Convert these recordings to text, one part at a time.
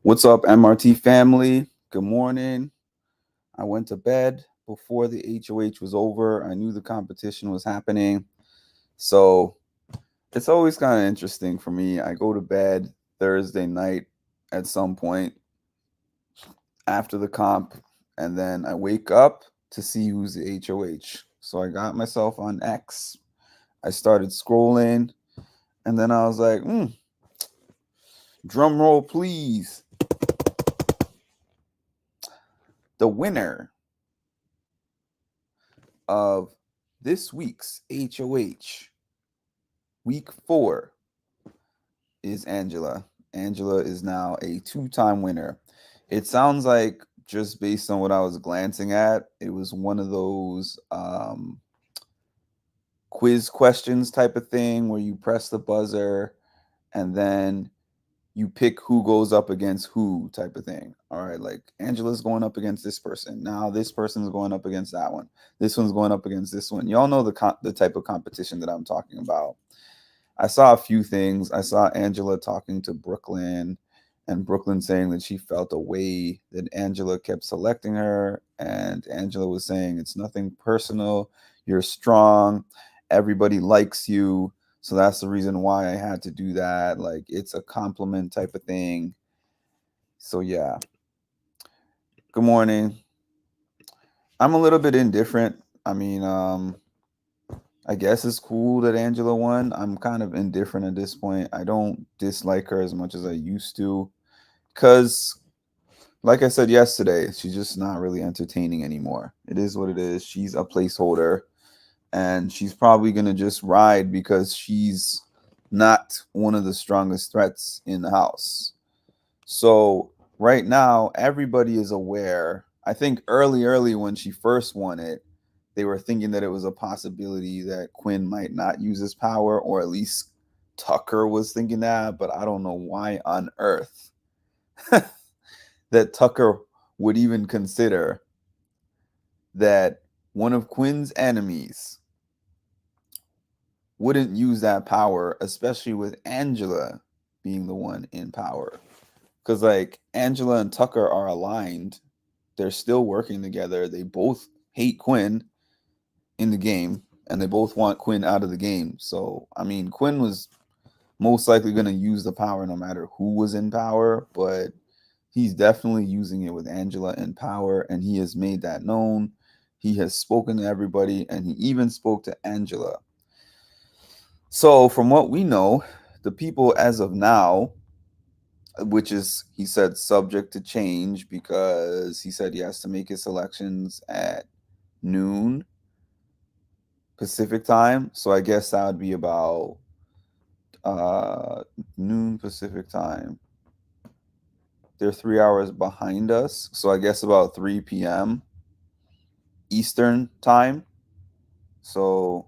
What's up, MRT family? Good morning. I went to bed before the HOH was over. I knew the competition was happening. So it's always kind of interesting for me. I go to bed Thursday night at some point after the comp, and then I wake up to see who's the HOH. So I got myself on X. I started scrolling, and then I was like, drum roll, please. The winner of this week's HOH, week 4, is Angela. Angela is now a 2-time winner. It sounds like, just based on what I was glancing at, it was one of those quiz questions type of thing where you press the buzzer and then you pick who goes up against who type of thing. All right, like Angela's going up against this person. Now this person's going up against that one. This one's going up against this one. Y'all know the type of competition that I'm talking about. I saw a few things. I saw Angela talking to Brooklyn, and Brooklyn saying that she felt a way that Angela kept selecting her, and Angela was saying it's nothing personal. You're strong. Everybody likes you. So that's the reason why I had to do that. Like, it's a compliment type of thing. So yeah. Good morning. I'm a little bit indifferent. I mean, I guess it's cool that Angela won. I'm kind of indifferent at this point. I don't dislike her as much as I used to. Because, like I said yesterday, she's just not really entertaining anymore. It is what it is. She's a placeholder. And she's probably going to just ride because she's not one of the strongest threats in the house. So right now, everybody is aware. I think early when she first won it, they were thinking that it was a possibility that Quinn might not use his power, or at least Tucker was thinking that. But I don't know why on earth that Tucker would even consider that one of Quinn's enemies wouldn't use that power, especially with Angela being the one in power. Because, like, Angela and Tucker are aligned. They're still working together. They both hate Quinn in the game, and they both want Quinn out of the game. So, I mean, Quinn was most likely going to use the power no matter who was in power, but he's definitely using it with Angela in power, and he has made that known. He has spoken to everybody, and he even spoke to Angela. So, from what we know, the people as of now, which is, he said, subject to change, because he said he has to make his selections at noon Pacific time. So I guess that would be about noon Pacific time. They're 3 hours behind us. So I guess about 3 p.m. Eastern time. So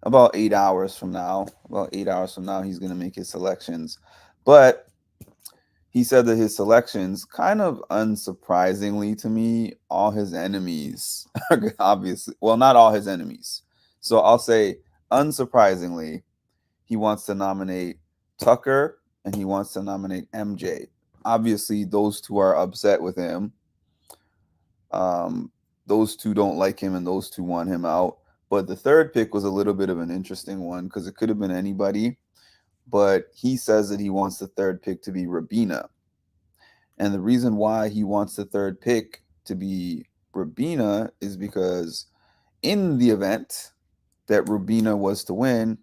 about 8 hours from now, he's going to make his selections. But he said that his selections, kind of unsurprisingly to me, all his enemies are obviously, well, not all his enemies. So I'll say, unsurprisingly, he wants to nominate Tucker and he wants to nominate MJ. Obviously, those two are upset with him. Those two don't like him and those two want him out. But the third pick was a little bit of an interesting one because it could have been anybody. But he says that he wants the third pick to be Rabina. And the reason why he wants the third pick to be Rabina is because in the event that Rabina was to win,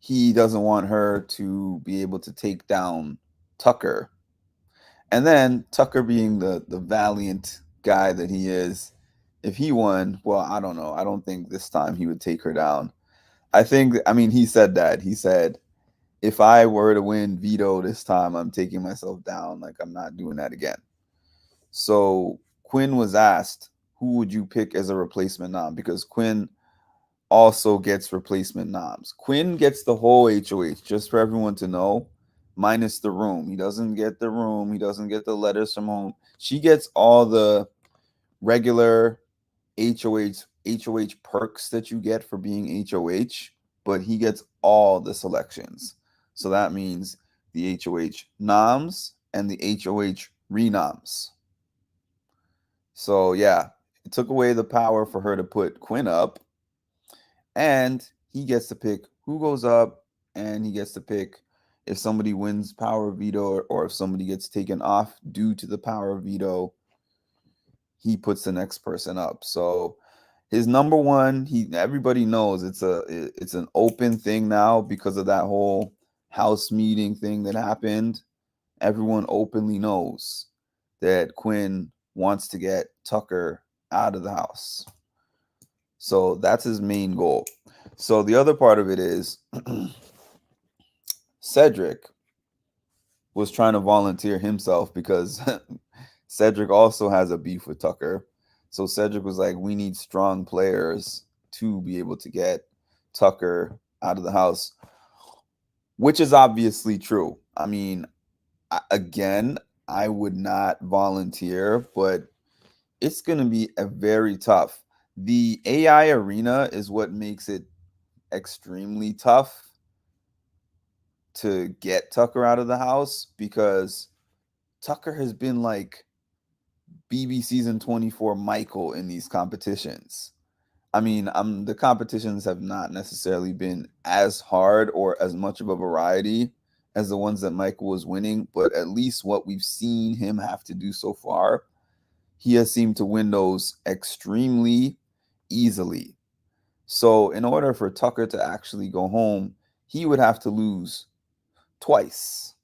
he doesn't want her to be able to take down Tucker. And then Tucker, being the valiant guy that he is, if he won, well, I don't know. I don't think this time he would take her down. I mean, he said that. He said, if I were to win veto this time, I'm taking myself down. Like, I'm not doing that again. So Quinn was asked, who would you pick as a replacement nom? Because Quinn also gets replacement noms. Quinn gets the whole HOH, just for everyone to know, minus the room. He doesn't get the room. He doesn't get the letters from home. She gets all the regular HOH perks that you get for being HOH, but he gets all the selections. So that means the HOH noms, and the HOH renoms. So yeah, it took away the power for her to put Quinn up, and he gets to pick who goes up, and he gets to pick if somebody wins power veto, or if somebody gets taken off due to the power veto, he puts the next person up. So his number one, everybody knows it's an open thing now because of that whole house meeting thing that happened. Everyone openly knows that Quinn wants to get Tucker out of the house. So that's his main goal. So the other part of it is Cedric was trying to volunteer himself because Cedric also has a beef with Tucker. So Cedric was like, we need strong players to be able to get Tucker out of the house, which is obviously true. I mean, again, I would not volunteer, but it's going to be a very tough. The AI arena is what makes it extremely tough to get Tucker out of the house because Tucker has been like BB season 24 Michael in these competitions. I mean, the competitions have not necessarily been as hard or as much of a variety as the ones that Michael was winning, but at least what we've seen him have to do so far, he has seemed to win those extremely easily. So, in order for Tucker to actually go home, he would have to lose twice.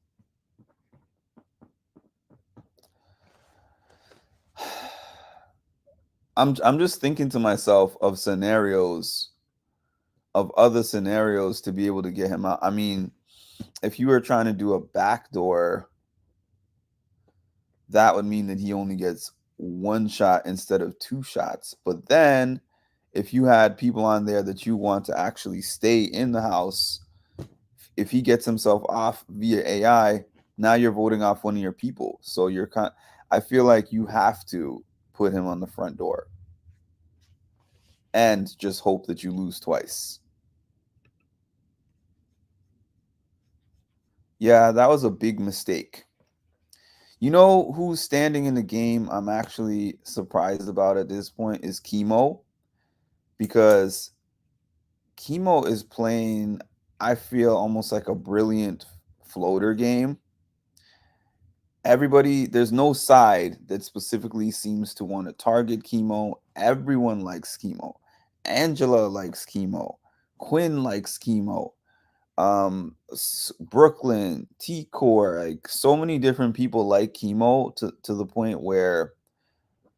I'm just thinking to myself of other scenarios to be able to get him out. I mean, if you were trying to do a backdoor, that would mean that he only gets one shot instead of two shots. But then if you had people on there that you want to actually stay in the house, if he gets himself off via AI, now you're voting off one of your people. So I feel like you have to put him on the front door and just hope that you lose twice. Yeah, that was a big mistake. You know who's standing in the game I'm actually surprised about at this point is Chemo, because Chemo is playing, I feel, almost like a brilliant floater game. There's no side that specifically seems to want to target Chemo. Everyone likes Chemo. Angela likes Chemo. Quinn likes Chemo. Brooklyn, T-Core, like so many different people like Chemo to the point where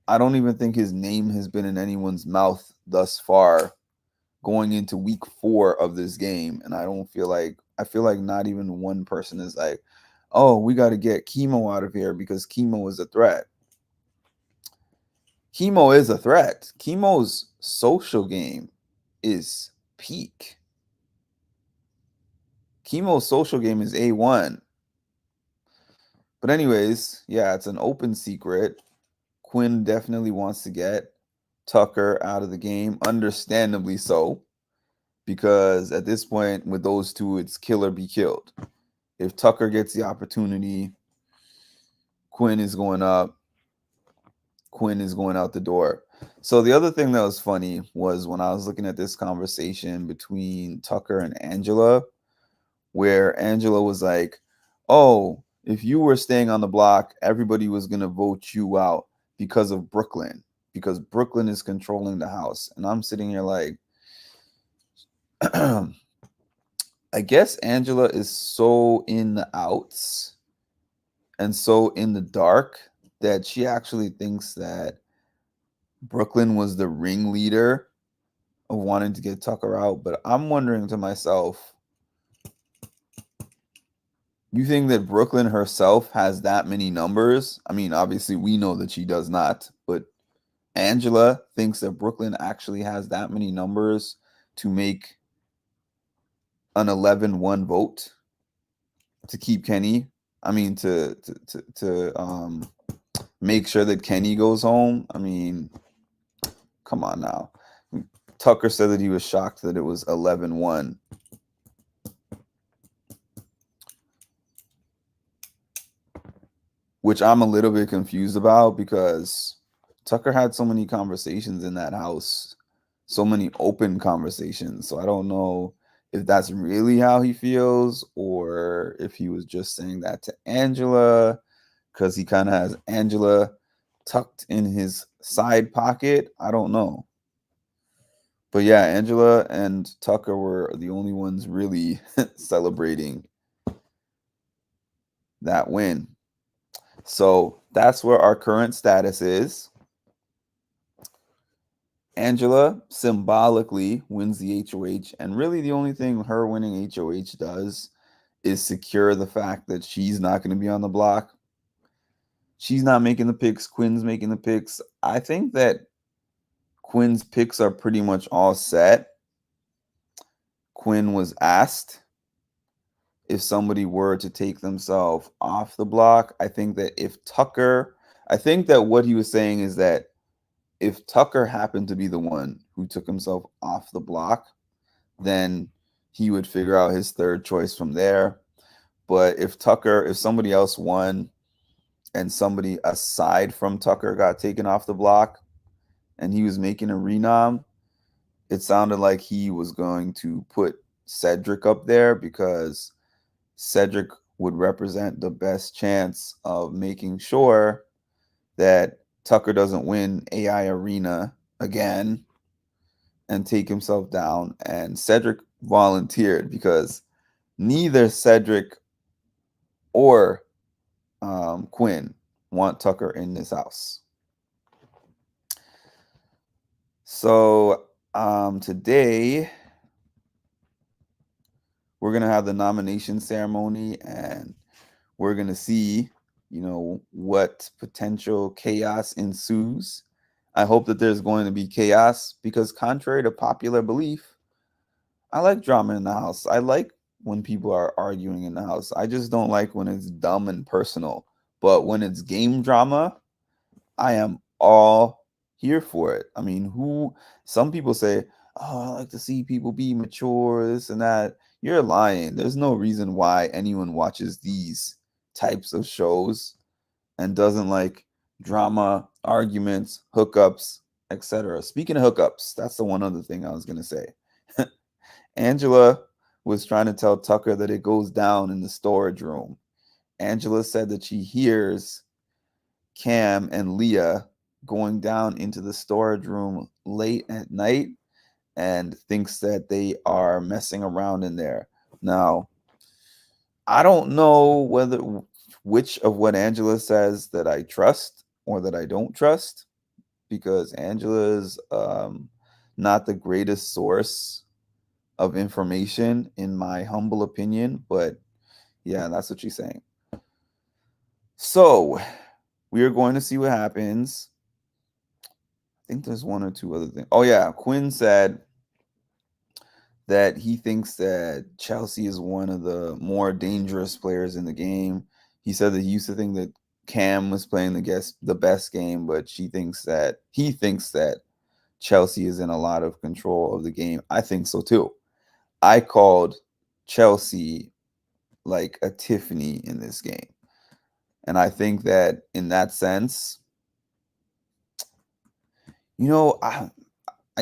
I don't even think his name has been in anyone's mouth thus far going into week 4 of this game. And I feel like not even one person is like, oh, we got to get Chemo out of here because Chemo is a threat. Chemo is a threat. Chemo's social game is peak. Chemo's social game is A1. But anyways, yeah, it's an open secret. Quinn definitely wants to get Tucker out of the game, understandably so, because at this point with those two, it's kill or be killed. If Tucker gets the opportunity, Quinn is going up. Quinn is going out the door. So the other thing that was funny was when I was looking at this conversation between Tucker and Angela, where Angela was like, oh, if you were staying on the block, everybody was going to vote you out because of Brooklyn, because Brooklyn is controlling the house. And I'm sitting here like, I guess Angela is so in the outs and so in the dark that she actually thinks that Brooklyn was the ringleader of wanting to get Tucker out. But I'm wondering to myself, you think that Brooklyn herself has that many numbers? I mean, obviously we know that she does not, but Angela thinks that Brooklyn actually has that many numbers to make an 11-1 vote to keep Kenny. I mean, to make sure that Kenny goes home. I mean, come on now. Tucker said that he was shocked that it was 11-1. which I'm a little bit confused about because Tucker had so many conversations in that house, so many open conversations. So I don't know if that's really how he feels or if he was just saying that to Angela because he kind of has Angela tucked in his side pocket. I don't know. But yeah, Angela and Tucker were the only ones really celebrating that win. So that's where our current status is. Angela symbolically wins the HOH, and really the only thing her winning HOH does is secure the fact that she's not going to be on the block. She's not making the picks. Quinn's making the picks. I think that Quinn's picks are pretty much all set. Quinn was asked if somebody were to take themselves off the block. I think that what he was saying is that if Tucker happened to be the one who took himself off the block, then he would figure out his third choice from there. But if somebody else won and somebody aside from Tucker got taken off the block and he was making a renom, it sounded like he was going to put Cedric up there because Cedric would represent the best chance of making sure that Tucker doesn't win AI Arena again and take himself down. And Cedric volunteered because neither Cedric or Quinn want Tucker in this house. So today we're gonna have the nomination ceremony, and we're gonna see, what potential chaos ensues. I hope that there's going to be chaos because, contrary to popular belief, I like drama in the house. I like when people are arguing in the house. I just don't like when it's dumb and personal. But when it's game drama, I am all here for it. I mean, some people say, "Oh, I like to see people be mature, this and that." You're lying. There's no reason why anyone watches these types of shows and doesn't like drama, arguments, hookups, etc. Speaking of hookups, that's the one other thing I was going to say. Angela was trying to tell Tucker that it goes down in the storage room. Angela said that she hears Cam and Leah going down into the storage room late at night and thinks that they are messing around in there. Now, I don't know which of what Angela says that I trust or that I don't trust because Angela's not the greatest source of information in my humble opinion, but yeah, that's what she's saying. So we are going to see what happens. I think there's one or two other things. Oh yeah, Quinn said that he thinks that Chelsea is one of the more dangerous players in the game. He said that he used to think that Cam was playing the best game, but he thinks that Chelsea is in a lot of control of the game. I think so too. I called Chelsea like a Tiffany in this game. And I think that in that sense, I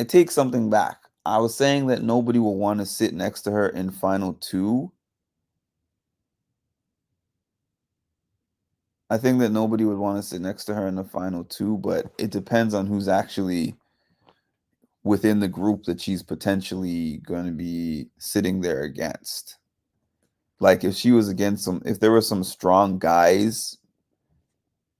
take something back. I was saying that nobody will want to sit next to her in final two. I think that nobody would want to sit next to her in the final two, but it depends on who's actually within the group that she's potentially going to be sitting there against. Like if there were some strong guys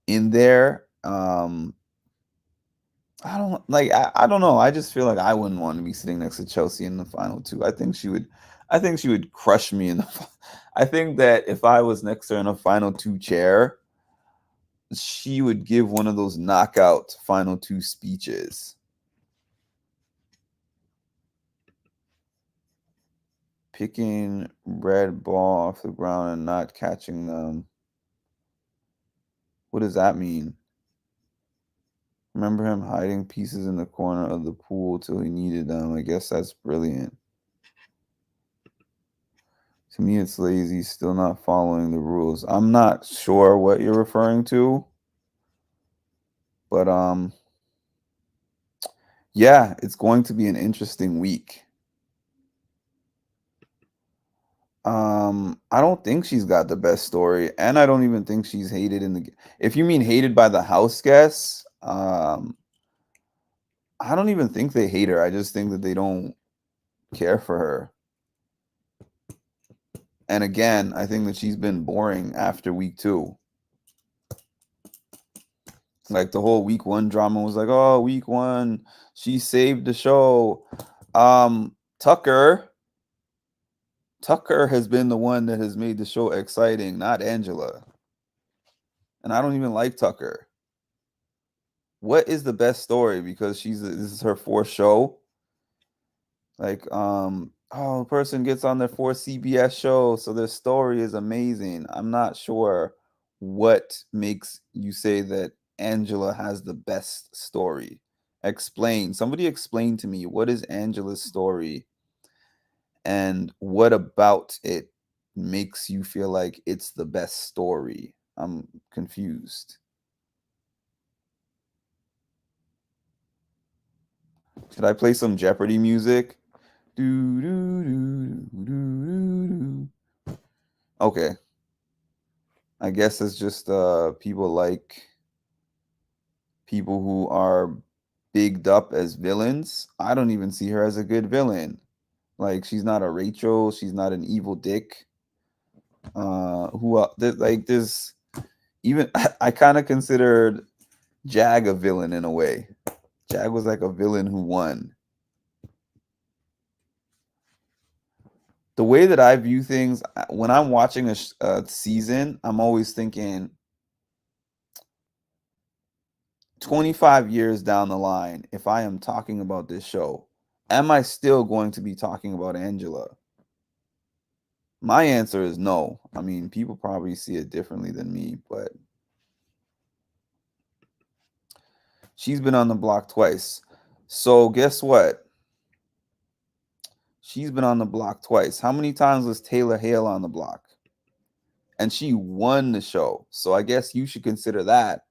in there, I don't know. I just feel like I wouldn't want to be sitting next to Chelsea in the final two. I think she would crush me in the I think that if I was next to her in a final two chair, she would give one of those knockout final two speeches. Picking red ball off the ground and not catching them. What does that mean? Remember him hiding pieces in the corner of the pool till he needed them. I guess that's brilliant. To me, it's lazy, still not following the rules. I'm not sure what you're referring to, but yeah, it's going to be an interesting week. I don't think she's got the best story, and I don't even think she's hated in the. If you mean hated by the house guests, I don't even think they hate her. I just think that they don't care for her. And again, I think that she's been boring after week two. Like the whole week one drama was like, oh, week one, she saved the show. Tucker has been the one that has made the show exciting, not Angela. And I don't even like Tucker. What is the best story? Because this is her fourth show. Like, oh, a person gets on their fourth CBS show, so their story is amazing. I'm not sure what makes you say that Angela has the best story. Explain. Somebody explain to me, what is Angela's story and what about it makes you feel like it's the best story? I'm confused. Should I play some Jeopardy music? Do, do, do, do, do, do. Okay. I guess it's just people like people who are bigged up as villains. I don't even see her as a good villain. Like she's not a Rachel, she's not an evil dick. Like there's even I kind of considered Jag a villain in a way. Jag was like a villain who won. The way that I view things when I'm watching a season, I'm always thinking 25 years down the line, if I am talking about this show, am I still going to be talking about Angela? My answer is no. I mean, people probably see it differently than me, but she's been on the block twice. So, guess what? She's been on the block twice. How many times was Taylor Hale on the block? And she won the show. So, I guess you should consider that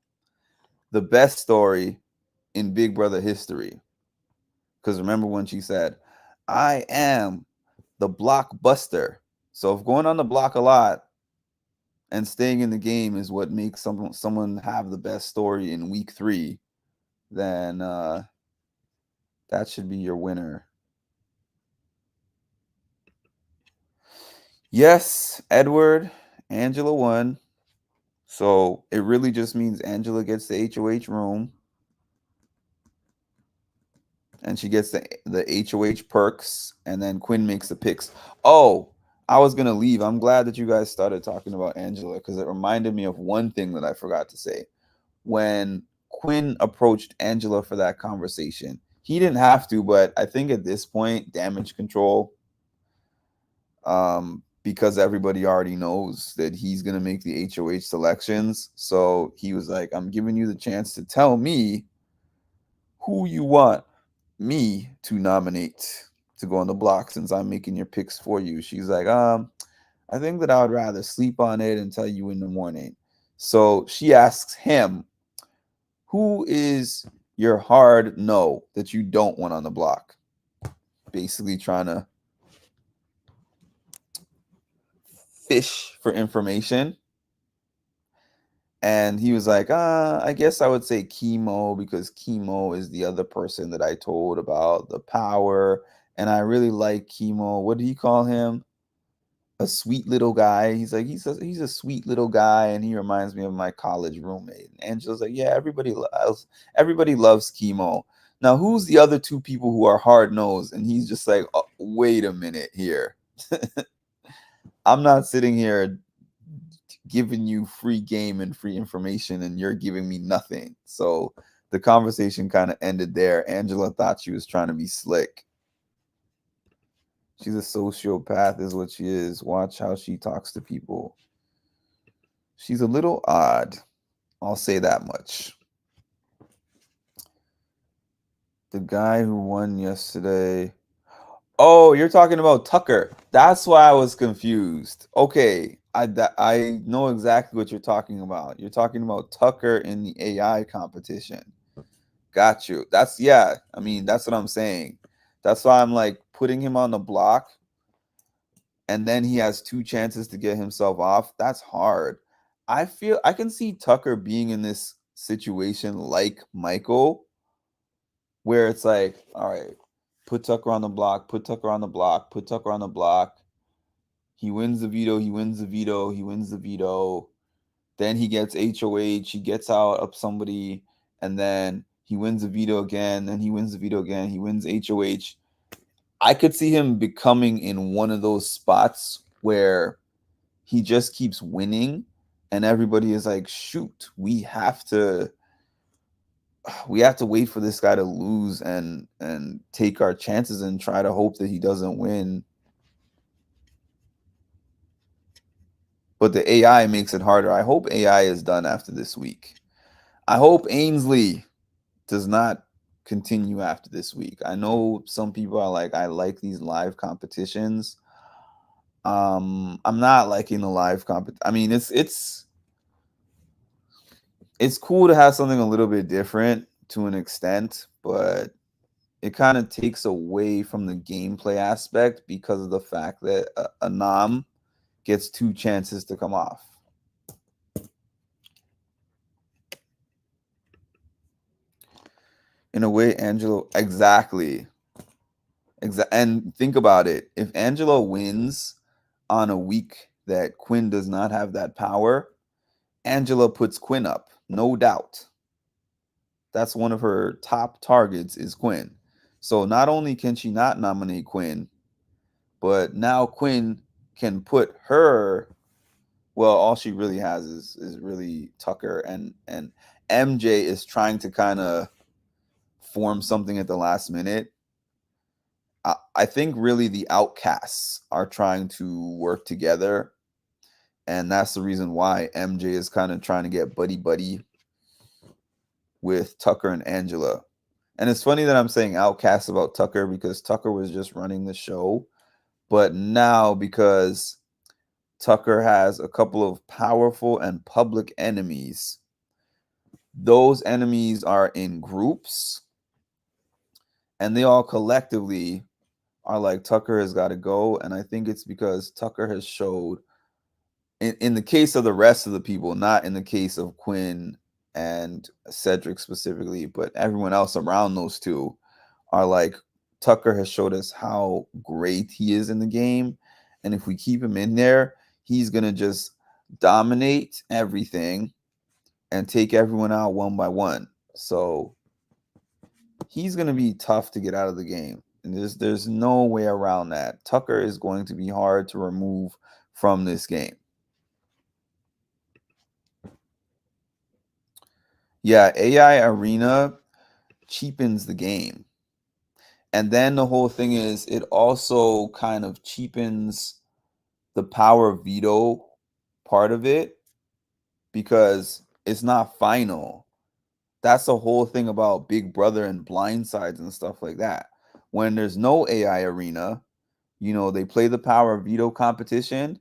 the best story in Big Brother history. Because remember when she said, I am the blockbuster. So if going on the block a lot and staying in the game is what makes someone have the best story in week 3, then that should be your winner. Yes, Edward, Angela won. So it really just means Angela gets the HOH room and she gets the HOH perks, and then Quinn makes the picks. Oh, I was gonna leave. I'm glad that you guys started talking about Angela because it reminded me of one thing that I forgot to say. When Quinn approached Angela for that conversation, he didn't have to, but I think at this point, damage control, because everybody already knows that he's gonna make the HOH selections. So he was like, "I'm giving you the chance to tell me who you want me to nominate to go on the block since I'm making your picks for you." She's like, I think that I would rather sleep on it and tell you in the morning. So she asks him, who is your hard no that you don't want on the block? Basically trying to fish for information. And he was like, I guess I would say Chemo because Chemo is the other person that I told about the power. And I really like Chemo. What did he call him? A sweet little guy. He's like, he's a sweet little guy, and he reminds me of my college roommate. And Angela's like, yeah, everybody loves Chemo. Now, who's the other two people who are hard nosed? And he's just like, oh, wait a minute here. I'm not sitting here giving you free game and free information, and you're giving me nothing. So the conversation kind of ended there. Angela thought she was trying to be slick. She's a sociopath, is what she is. Watch how she talks to people. She's a little odd. I'll say that much. The guy who won yesterday. Oh, you're talking about Tucker. That's why I was confused. Okay, I know exactly what you're talking about. You're talking about Tucker in the AI competition. Got you. That's yeah. I mean, that's what I'm saying. That's why I'm like putting him on the block, and then he has two chances to get himself off. That's hard. I feel I can see Tucker being in this situation like Michael, where it's like, all right, put Tucker on the block, put Tucker on the block, put Tucker on the block. He wins the veto, he wins the veto, he wins the veto. Then he gets HOH, he gets out up somebody, and then he wins the veto again, then he wins the veto again, he wins HOH. I could see him becoming in one of those spots where he just keeps winning and everybody is like, shoot, we have to wait for this guy to lose and take our chances and try to hope that he doesn't win. But the AI makes it harder. I hope AI is done after this week. I hope Ainsley does not continue after this week. I know some people are like, I like these live competitions. I'm not liking the live I mean, it's cool to have something a little bit different to an extent, but it kind of takes away from the gameplay aspect because of the fact that Anam gets two chances to come off. In a way, Angelo, exactly. And think about it. If Angelo wins on a week that Quinn does not have that power, Angela puts Quinn up, no doubt. That's one of her top targets is Quinn. So not only can she not nominate Quinn, but now Quinn can put her. Well, all she really has is really Tucker and MJ is trying to kind of form something at the last minute. I think really the outcasts are trying to work together, and that's the reason why MJ is kind of trying to get buddy buddy with Tucker and Angela. And it's funny that I'm saying outcast about Tucker because Tucker was just running the show, but now because Tucker has a couple of powerful and public enemies, those enemies are in groups and they all collectively are like Tucker has got to go. And I think it's because Tucker has showed in the case of the rest of the people, not in the case of Quinn and Cedric specifically, but everyone else around those two are like Tucker has showed us how great he is in the game. And if we keep him in there, he's gonna just dominate everything and take everyone out one by one. So he's going to be tough to get out of the game. And there's no way around that. Tucker is going to be hard to remove from this game. Yeah, AI Arena cheapens the game. And then the whole thing is it also kind of cheapens the power veto part of it because it's not final. That's the whole thing about Big Brother and blindsides and stuff like that. When there's no AI Arena, they play the power veto competition,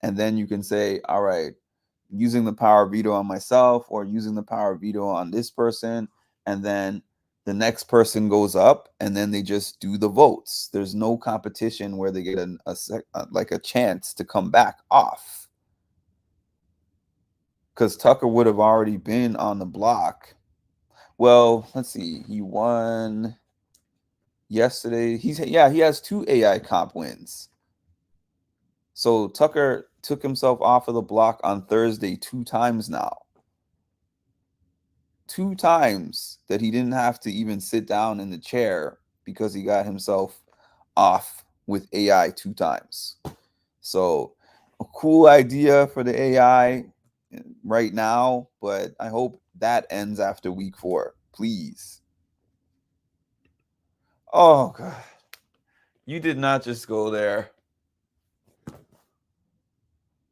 and then you can say, all right, using the power veto on myself or using the power veto on this person, and then the next person goes up, and then they just do the votes. There's no competition where they get like a chance to come back off, because Tucker would have already been on the block. Well, let's see, he won yesterday. He has two AI comp wins. So Tucker took himself off of the block on Thursday 2 times now. 2 times that he didn't have to even sit down in the chair because he got himself off with AI 2 times. So a cool idea for the AI right now, but I hope that ends after week 4. Please. Oh God. You did not just go there.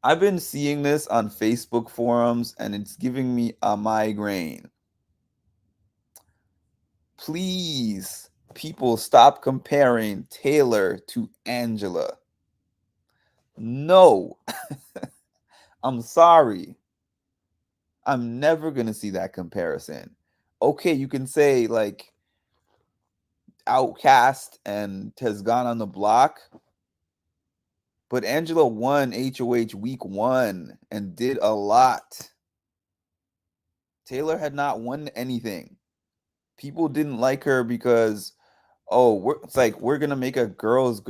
I've been seeing this on Facebook forums and it's giving me a migraine. Please. People, stop comparing Taylor to Angela. No, I'm sorry. I'm never going to see that comparison. Okay, you can say like Outcast and has gone on the block, but Angela won HOH week 1 and did a lot. Taylor had not won anything. People didn't like her because, oh, it's like we're gonna make a girls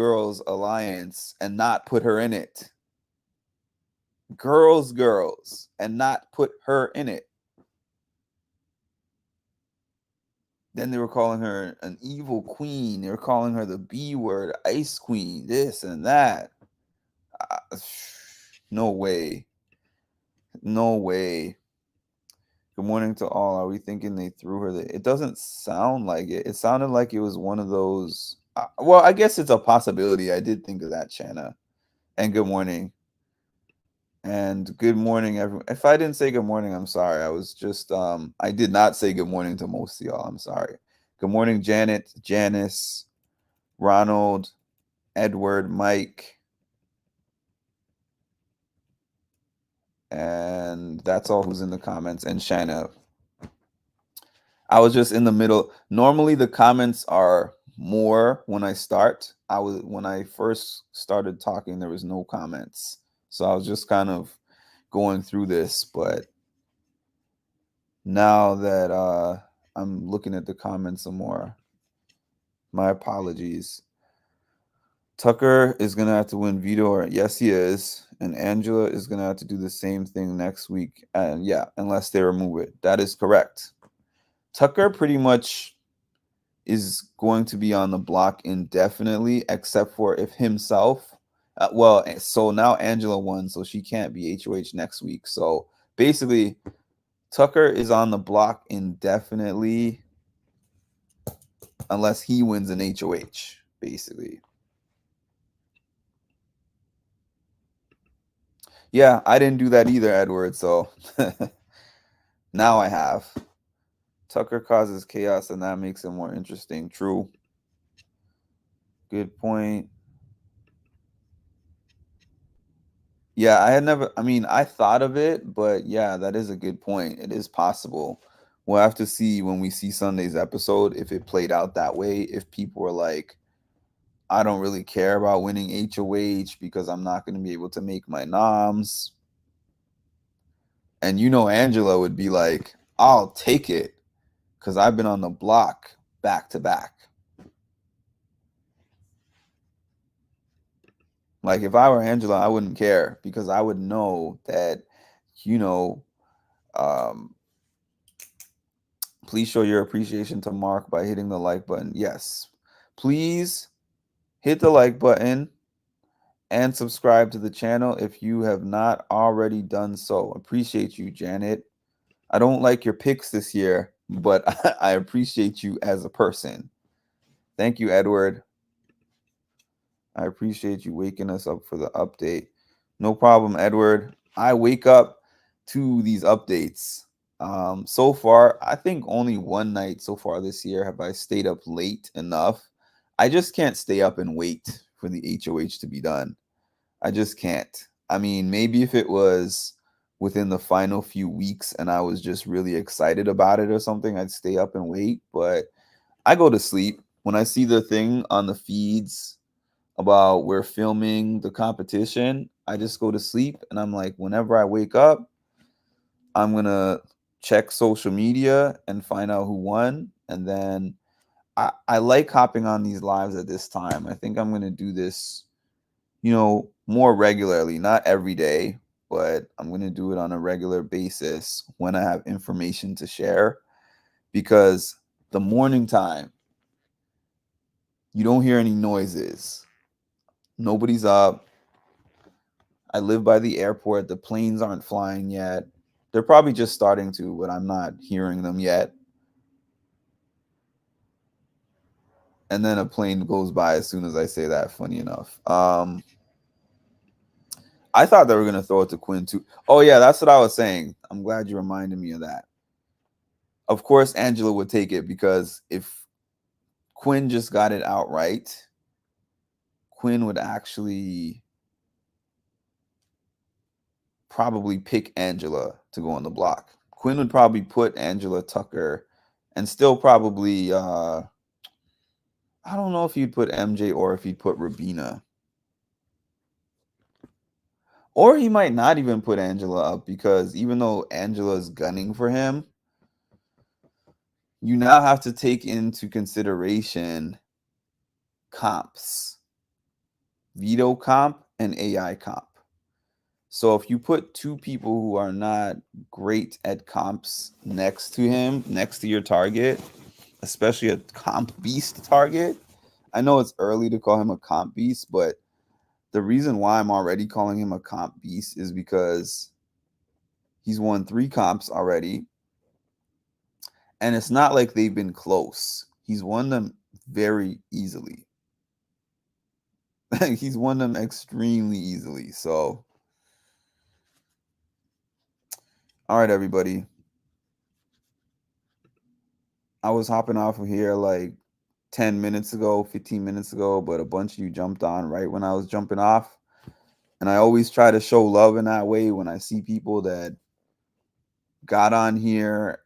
alliance and not put her in it. Girls and not put her in it. Then they were calling her an evil queen. They were calling her the B word, ice queen, this and that. No way. No way. Good morning to all. Are we thinking they threw her? It doesn't sound like it. It sounded like it was one of those. Well, I guess it's a possibility. I did think of that, Shanna. And good morning. And good morning, everyone. If I didn't say good morning, I'm sorry. I was just, I did not say good morning to most of y'all. I'm sorry. Good morning, Janet, Janice, Ronald, Edward, Mike. And that's all who's in the comments. And Shanna. I was just in the middle. Normally the comments are more when I start. When I first started talking, there was no comments. So I was just kind of going through this, but now that I'm looking at the comments some more, my apologies. Tucker is gonna have to win veto, or yes, he is, and Angela is gonna have to do the same thing next week, and yeah, unless they remove it. That is correct. Tucker pretty much is going to be on the block indefinitely, except for if himself. Well, so now Angela won, so she can't be HOH next week. So basically, Tucker is on the block indefinitely unless he wins an HOH, basically. Yeah, I didn't do that either, Edward, so now I have. Tucker causes chaos, and that makes it more interesting. True. Good point. Yeah, I thought of it, but yeah, that is a good point. It is possible. We'll have to see when we see Sunday's episode if it played out that way. If people were like, I don't really care about winning HOH because I'm not going to be able to make my noms. And Angela would be like, I'll take it because I've been on the block back to back. Like if I were Angela, I wouldn't care because I would know that, um, please show your appreciation to Mark by hitting the like button. Yes, please hit the like button and subscribe to the channel if you have not already done so. Appreciate you, Janet. I don't like your picks this year, but I appreciate you as a person. Thank you, Edward. I appreciate you waking us up for the update. No problem, Edward. I wake up to these updates. So far, I think only one night so far this year have I stayed up late enough. I just can't stay up and wait for the HOH to be done. I just can't. I mean, maybe if it was within the final few weeks and I was just really excited about it or something, I'd stay up and wait. But I go to sleep when I see the thing on the feeds about we're filming the competition. I just go to sleep and I'm like, whenever I wake up, I'm gonna check social media and find out who won. And then I like hopping on these lives at this time. I think I'm gonna do this, more regularly, not every day, but I'm gonna do it on a regular basis when I have information to share. Because the morning time, you don't hear any noises. Nobody's up. I live by the airport. The planes aren't flying yet. They're probably just starting to, but I'm not hearing them yet. And then a plane goes by as soon as I say that, funny enough. I thought they were going to throw it to Quinn too. Oh, yeah, that's what I was saying. I'm glad you reminded me of that. Of course, Angela would take it because if Quinn just got it outright, Quinn would actually probably pick Angela to go on the block. Quinn would probably put Angela Tucker and still probably I don't know if he'd put MJ or if he'd put Rabina. Or he might not even put Angela up, because even though Angela's gunning for him, you now have to take into consideration comps, veto comp and AI comp. So if you put two people who are not great at comps next to him, next to your target, especially a comp beast target, I know it's early to call him a comp beast, but the reason why I'm already calling him a comp beast is because he's won 3 comps already. And it's not like they've been close. He's won them very easily. He's won them extremely easily. So, all right, everybody. I was hopping off of here like 10 minutes ago, 15 minutes ago, but a bunch of you jumped on right when I was jumping off. And I always try to show love in that way when I see people that got on here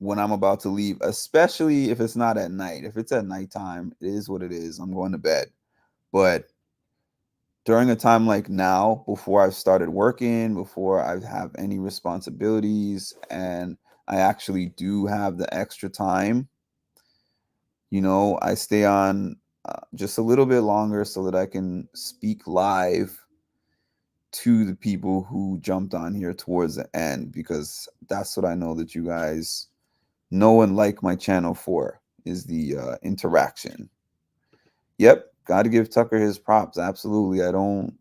when I'm about to leave, especially if it's not at night. If it's at nighttime, it is what it is. I'm going to bed. But during a time like now, before I've started working, before I have any responsibilities, and I actually do have the extra time, I stay on just a little bit longer so that I can speak live to the people who jumped on here towards the end, because that's what I know that you guys know and like my channel for, is the interaction. Yep, got to give Tucker his props. Absolutely.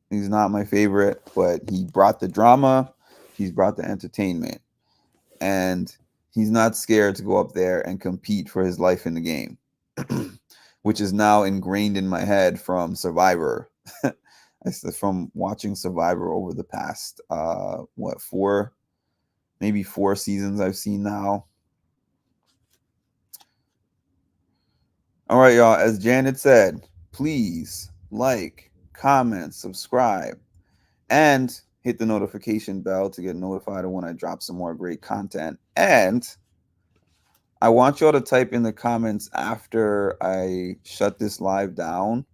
He's not my favorite, but he brought the drama, he's brought the entertainment, and he's not scared to go up there and compete for his life in the game, which is now ingrained in my head from Survivor. From watching Survivor over the past, maybe 4 seasons I've seen now. All right, y'all. As Janet said, please like, comment, subscribe, and hit the notification bell to get notified of when I drop some more great content. And I want y'all to type in the comments after I shut this live down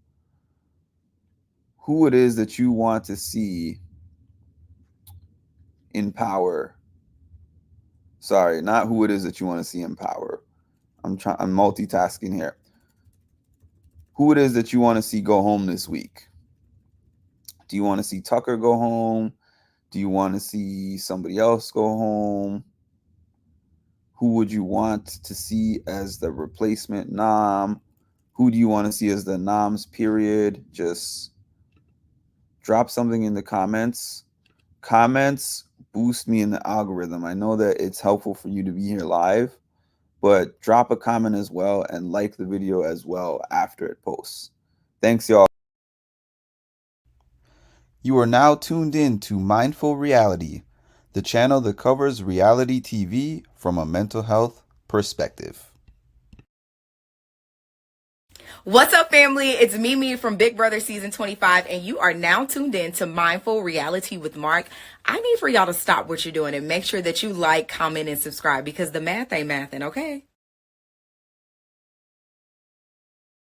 who it is that you want to see in power. Sorry, not who it is that you want to see in power. I'm multitasking here. Who it is that you want to see go home this week? Do you want to see Tucker go home? Do you want to see somebody else go home? Who would you want to see as the replacement nom? Who do you want to see as the noms, period? Just drop something in the comments. Comments boost me in the algorithm. I know that it's helpful for you to be here live, but drop a comment as well and like the video as well after it posts. Thanks, y'all. You are now tuned in to Mindful Reality, the channel that covers reality TV from a mental health perspective. What's up, family? It's Mimi from Big Brother Season 25, and you are now tuned in to Mindful Reality with Mark. I need for y'all to stop what you're doing and make sure that you like, comment, and subscribe, because the math ain't mathin', okay?